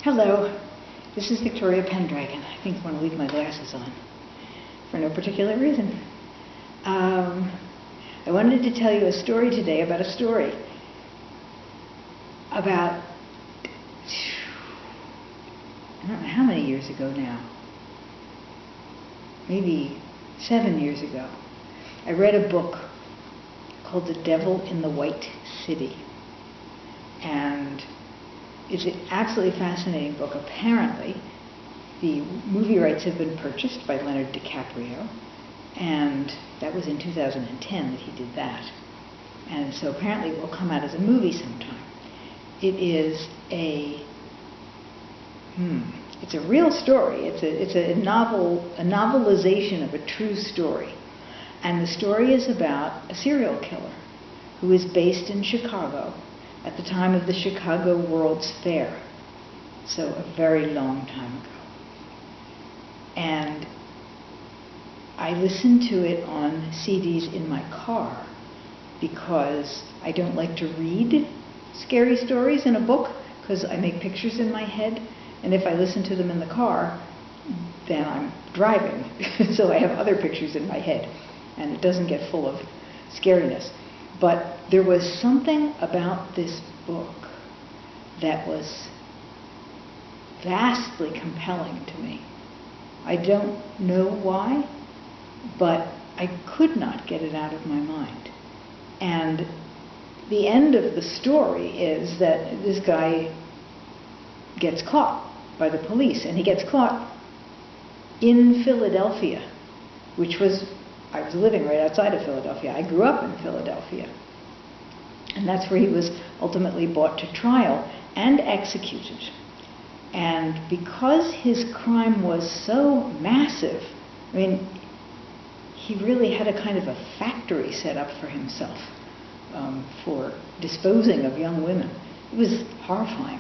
Hello, this is Victoria Pendragon. I think I want to leave my glasses on for no particular reason. I wanted to tell you a story today about a story about, I don't know how many years ago now, maybe 7 years ago. I read a book called The Devil in the White City, and it's an absolutely fascinating book. Apparently, the movie rights have been purchased by Leonardo DiCaprio, and that was in 2010 that he did that. And so apparently it will come out as a movie sometime. It is it's a real story. It's a novelization of a true story. And the story is about a serial killer who is based in Chicago at the time of the Chicago World's Fair, so a very long time ago. And I listened to it on CDs in my car because I don't like to read scary stories in a book because I make pictures in my head, and if I listen to them in the car, then I'm driving, so I have other pictures in my head, and it doesn't get full of scariness. But there was something about this book that was vastly compelling to me. I don't know why, but I could not get it out of my mind. And the end of the story is that this guy gets caught by the police, and he gets caught in Philadelphia, which was, I was living right outside of Philadelphia. I grew up in Philadelphia. And that's where he was ultimately brought to trial and executed. And because his crime was so massive, I mean, he really had a kind of a factory set up for himself for disposing of young women. It was horrifying.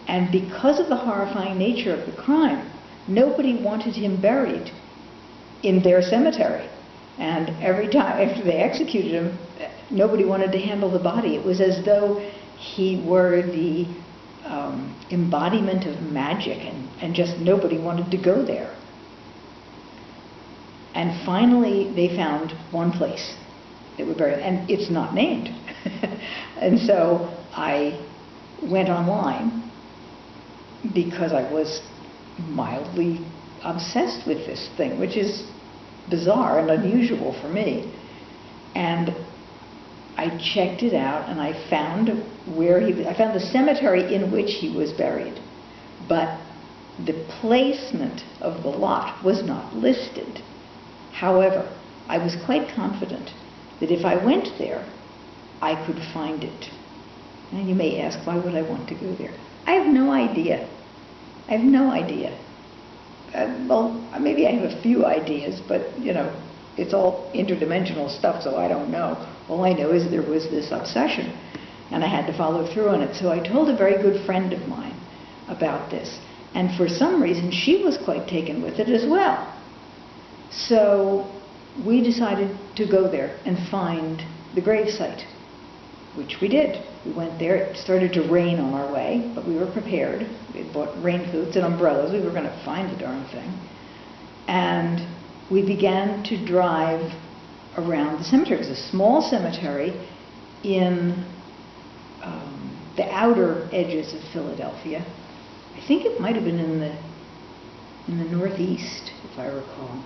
And because of the horrifying nature of the crime, nobody wanted him buried in their cemetery. And every time after they executed him, nobody wanted to handle the body. It was as though he were the embodiment of magic, and just nobody wanted to go there. And finally, they found one place that would bury him, and it's not named. And so I went online because I was mildly obsessed with this thing, which is bizarre and unusual for me. And I checked it out, and I found I found the cemetery in which he was buried, but the placement of the lot was not listed. However, I was quite confident that if I went there, I could find it. And you may ask, why would I want to go there? I have no idea. I have no idea. Well, maybe I have a few ideas, but, you know, it's all interdimensional stuff, so I don't know. All I know is there was this obsession, and I had to follow through on it. So I told a very good friend of mine about this, and for some reason she was quite taken with it as well. So we decided to go there and find the gravesite, which we did. We went there. It started to rain on our way, but we were prepared. We had bought rain boots and umbrellas. We were going to find the darn thing. And we began to drive around the cemetery. It was a small cemetery in the outer edges of Philadelphia. I think it might have been in the northeast, if I recall.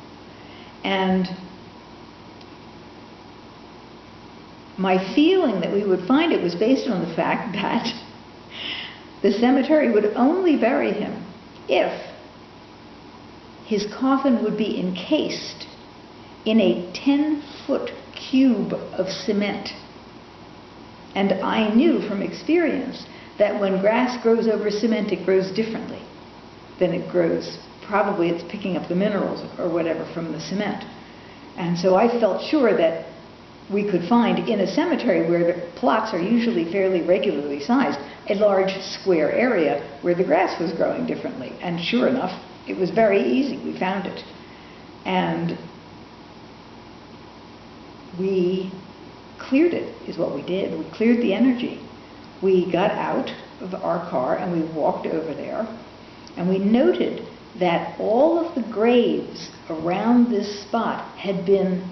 And my feeling that we would find it was based on the fact that the cemetery would only bury him if his coffin would be encased in a 10-foot cube of cement. And I knew from experience that when grass grows over cement, it grows differently than it grows. Probably it's picking up the minerals or whatever from the cement. And so I felt sure that we could find in a cemetery where the plots are usually fairly regularly sized, a large square area where the grass was growing differently. And sure enough, it was very easy. We found it. And we cleared it, is what we did. We cleared the energy. We got out of our car and we walked over there, and we noted that all of the graves around this spot had been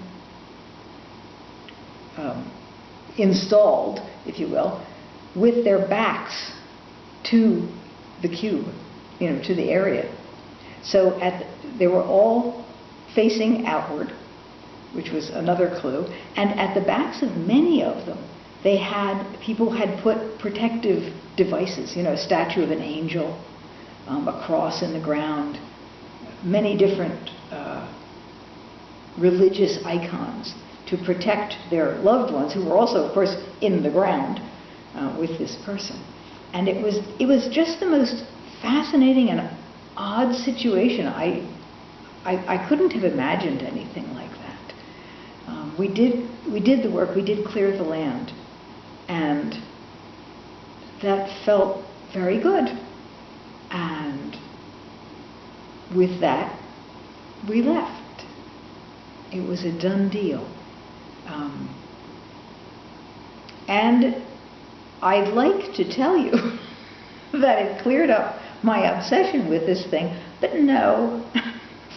installed, if you will, with their backs to the cube, to the area. So they were all facing outward, which was another clue, and at the backs of many of them, people had put protective devices, a statue of an angel, a cross in the ground, many different religious icons to protect their loved ones, who were also, of course, in the ground with this person. And it was just the most fascinating and odd situation. I couldn't have imagined anything like that. We did the work. We did clear the land, and that felt very good. And with that, we left. It was a done deal. And I'd like to tell you that it cleared up my obsession with this thing, but no,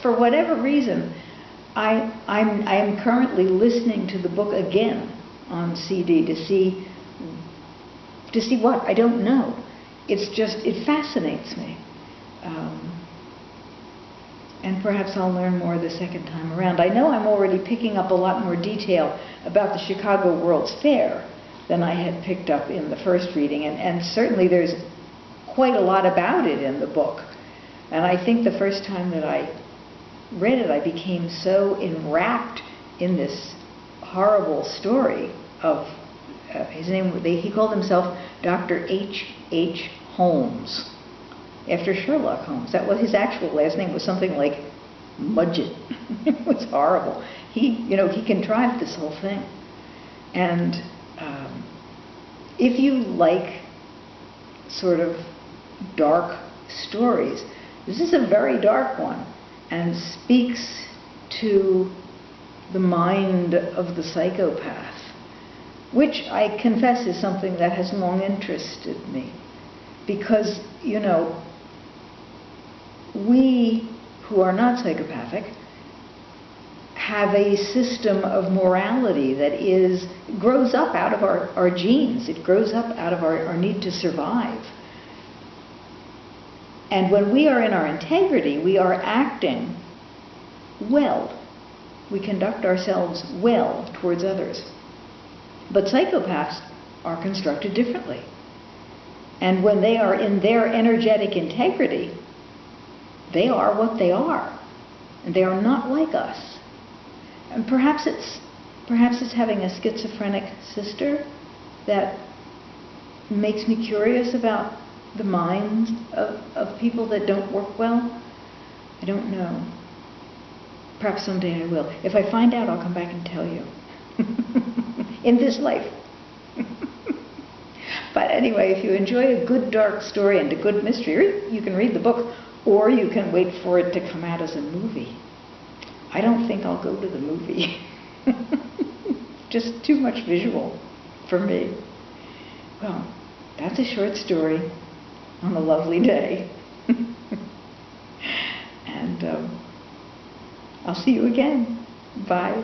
for whatever reason, I am currently listening to the book again on CD to see what, I don't know. It fascinates me. And perhaps I'll learn more the second time around. I know I'm already picking up a lot more detail about the Chicago World's Fair than I had picked up in the first reading, and certainly there's quite a lot about it in the book. And I think the first time that I read it, I became so enwrapped in this horrible story of his name. He called himself Dr. H.H. Holmes, after Sherlock Holmes. That was his actual last name, was something like Mudgett. It was horrible. He contrived this whole thing. And if you like sort of dark stories, this is a very dark one, and speaks to the mind of the psychopath, which I confess is something that has long interested me. Because, we who are not psychopathic have a system of morality that grows up out of our genes. It grows up out of our need to survive. And when we are in our integrity, we are acting well. We conduct ourselves well towards others. But psychopaths are constructed differently. And when they are in their energetic integrity, they are what they are. And they are not like us. And perhaps it's having a schizophrenic sister that makes me curious about the minds of people that don't work well. I don't know. Perhaps someday I will. If I find out, I'll come back and tell you. In this life. But anyway, if you enjoy a good dark story and a good mystery, you can read the book, or you can wait for it to come out as a movie. I don't think I'll go to the movie. Just too much visual for me. Well, that's a short story on a lovely day. And I'll see you again. Bye.